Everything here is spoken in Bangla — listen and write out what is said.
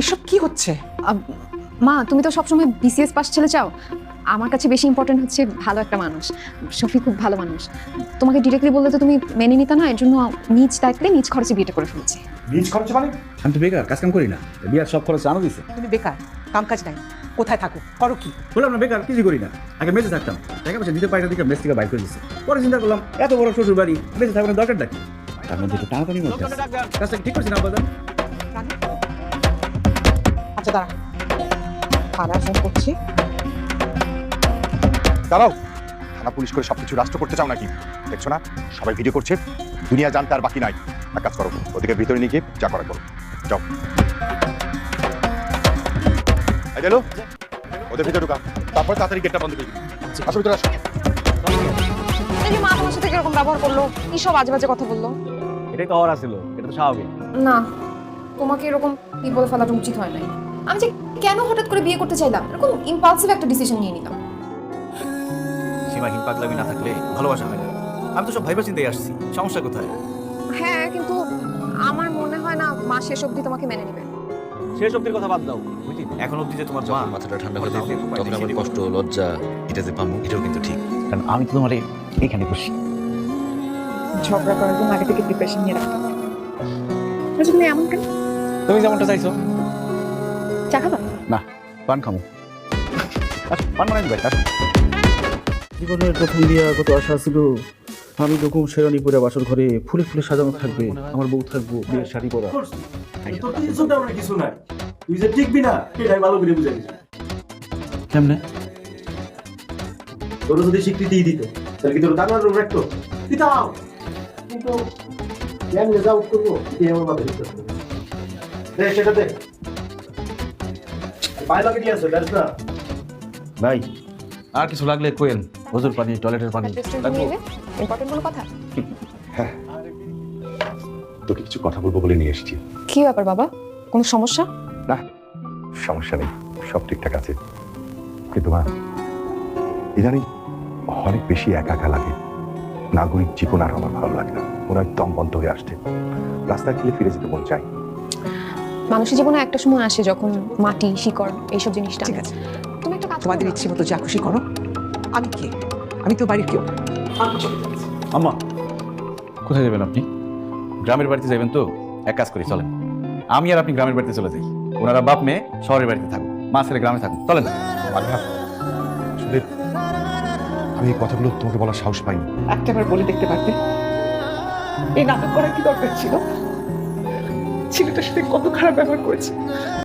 এসব কি হচ্ছে? মা তুমি তো সবসময় বিসিএস পাস ছেলে চাও, আমার কাছে বেশি ইম্পর্টেন্ট হচ্ছে ভালো একটা মানুষ। শফি খুব ভালো মানুষ, তোমাকে ডিরেক্টলি বললে তো তুমি মেনে নিতে না, এর জন্য নিজ দায়িত্বে নিজ খরচে বিয়েটা করে ফেলেছি। নিজ খরচ মানে? আমি তো বেকার, কাজ কাম করি না, বিয়ার সব খরচ আনো দিছে। তুমি বেকার, কাম কাজ নাই, কোথায় থাকো, করো কি? বললাম না বেকার, কিছু করি না। আগে মেসে থাকতাম, টাকা পয়সা দিতে পারি না, দিকে মেস থেকে বাইর করে দিচ্ছে। পরে চিন্তা করলাম এত বড় শ্বশুর বাড়ি, মেসে থাকার দরকারটা কি? তার মধ্যে একটু টানাটানি মধ্যে আছে। কাজটা ঠিক করছি না আপাতত। আচ্ছা দাঁড়া, থানায় ফোন করছি। দাঁড়াও, থানা পুলিশ করে সবকিছু রাষ্ট্র করতে চাও নাকি? দেখছো না সবাই ভিডিও করছে, দুনিয়া জানতে আর বাকি নাই। এক কাজ করো, ওদিকে ভিতরে নিয়ে গিয়ে যা করা করো, যাও। গেল ওদের ভিতরে ঢুকা, তারপরে তাড়াতাড়ি গেটটা বন্ধ করে দিবি। আসো ভিতরে আসো। এই যে মা তোমার সাথে এরকম ব্যবহার করলো, কি সব আজে বাজে কথা বললো? এটাই তো হওয়ার ছিল, এটা তো স্বাভাবিক। না, তোমাকে এরকম কি বলে ফেলাটা উচিত হয় নাই। আমি যে কেন হঠাৎ করে বিয়ে করতে চাইলাম, এরকম ইম্পালসিভ একটা ডিসিশন নিয়ে নিলাম। সীমাহীন পাগলামি না থাকলে ভালোবাসা হয় না। আমি তো সব ভাইবা চিন্তায় আসছি, সমস্যা কোথায়? হ্যাঁ, কিন্তু আমার মনে হয় না মা শেষ অবধি তোমাকে মেনে নেবে। শেষ অব্দির কথা বাদ দাও, এখন অব্দি যে তোমার মা মাথাটা ঠান্ডা হয়ে যাবে, তখন আমার কষ্ট লজ্জা এটা যে পাবো এটাও কিন্তু ঠিক। কারণ আমি তো তোমার এখানে বসি। ঝগড়া করার জন্য আগে থেকে প্রিপারেশন নিয়ে রাখতে হবে। আচ্ছা তুমি এমন কেন? তুমি যেমনটা চাইছো। চা খাবা? না, পান খামো। পান মানে ভাই, জীবনের প্রথম বিয়া কত আশা ছিল, আমি যখন শেরানি পরে বাসর ঘরে ফুলে ফুলে সাজানো থাকবে, আমার বউ থাকবো বিয়ের শাড়ি পরা। তোর তো কিছু তেমন কিছু নাই, তুই যে টিকবি না এটাই ভালো করে বুঝে গেছি। কেমনে? তোর যদি স্বীকৃতি দিত তাহলে কি তোর দানার রূপ রাখতো? দিতাম, কিন্তু কেমনে যা করবো এটাই আমার মাথায় ঢুকতেছে না। দে সেটা দে, পায়ে লাগে দিয়ে আছে ব্যাস না। ভাই আর কিছু লাগলে কোয়েন, ওজোর পানি, টয়লেটের পানি লাগবে। ইম্পর্টেন্ট কোনো কথা? হ্যাঁ, তোকে কিছু কথা বলবো বলে নিয়ে এসেছি। কি ব্যাপার বাবা, কোনো সমস্যা? না, সমস্যা নেই, সব ঠিকঠাক আছে। কিন্তু মা, ইদানিং অনেক বেশি একা একা লাগে। নাগরিক জীবন আর আমার ভালো লাগে না, ওরা একদম বন্ধ হয়ে আসছে। রাস্তায় খেলে ফিরে যেতে মন চাই। মানুষের জীবনে একটা সময় আসে যখন মাটি, শিকড় এইসব জিনিসটা। ঠিক আছে, তুমি একটা কাজ তোমাদের ইচ্ছে মতো যা খুশি করো। আমি কে? আমি তো বাড়ির কেউ। আমি চলে যাচ্ছি। আম্মা কোথায় যাবেন আপনি? গ্রামের বাড়িতে যাবেন তো? এক কাজ করি চলেন, আমি আর আপনি গ্রামের বাড়িতে চলে যাই। ওনারা বাপ মেয়ে শহরের বাড়িতে থাকুক, মা ছেলে গ্রামে থাকুক, চলেন। আসলে আমি এই কথাগুলো তোমাকে বলার সাহস পাইনি। একটাবার বলে দেখতে পারতে, এই নাটক করার কি দরকার ছিল? ছেলেটার সাথে কত খারাপ ব্যবহার করেছে।